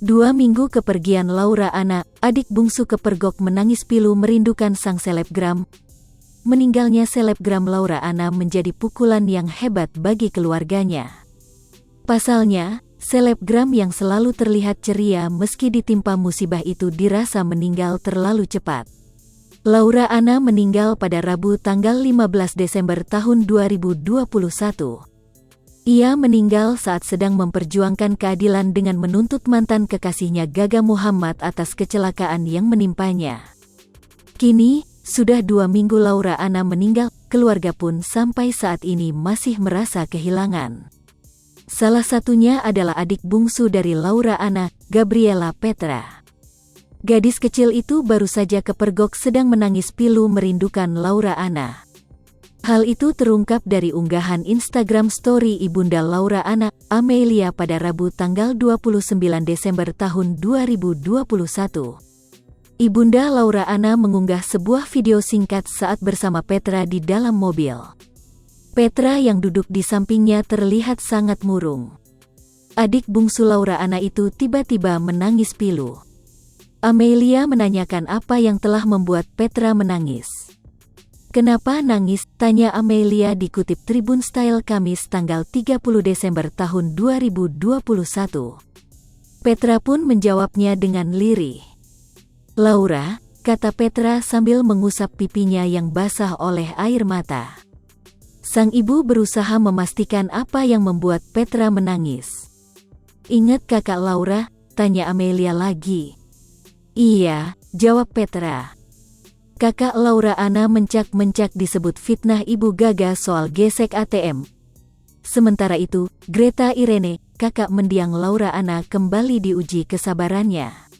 2 minggu kepergian Laura Anna, adik bungsu kepergok menangis pilu merindukan sang selebgram. Meninggalnya selebgram Laura Anna menjadi pukulan yang hebat bagi keluarganya. Pasalnya, selebgram yang selalu terlihat ceria meski ditimpa musibah itu dirasa meninggal terlalu cepat. Laura Anna meninggal pada Rabu tanggal 15 Desember tahun 2021. Ia meninggal saat sedang memperjuangkan keadilan dengan menuntut mantan kekasihnya Gaga Muhammad atas kecelakaan yang menimpanya. Kini, sudah 2 minggu Laura Anna meninggal, keluarga pun sampai saat ini masih merasa kehilangan. Salah satunya adalah adik bungsu dari Laura Anna, Gabriela Petra. Gadis kecil itu baru saja kepergok sedang menangis pilu merindukan Laura Anna. Hal itu terungkap dari unggahan Instagram story ibunda Laura Anna, Amelia pada Rabu tanggal 29 Desember tahun 2021. Ibunda Laura Anna mengunggah sebuah video singkat saat bersama Petra di dalam mobil. Petra yang duduk di sampingnya terlihat sangat murung. Adik bungsu Laura Anna itu tiba-tiba menangis pilu. Amelia menanyakan apa yang telah membuat Petra menangis. "Kenapa nangis?" tanya Amelia dikutip Tribun Style Kamis tanggal 30 Desember tahun 2021. Petra pun menjawabnya dengan lirih. "Laura," kata Petra sambil mengusap pipinya yang basah oleh air mata. Sang ibu berusaha memastikan apa yang membuat Petra menangis. "Ingat kakak Laura?" tanya Amelia lagi. "Iya," jawab Petra. Kakak Laura Anna mencak-mencak disebut fitnah ibu Gaga soal gesek ATM. Sementara itu, Greta Irene, kakak mendiang Laura Anna kembali diuji kesabarannya.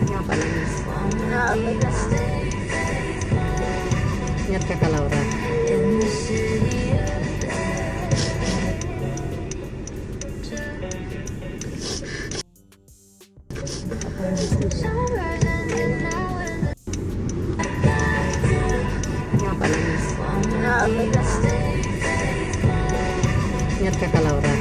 Kenapa nangis? Ingat kakak Laura. Kenapa nangis? Ingat kakak Laura.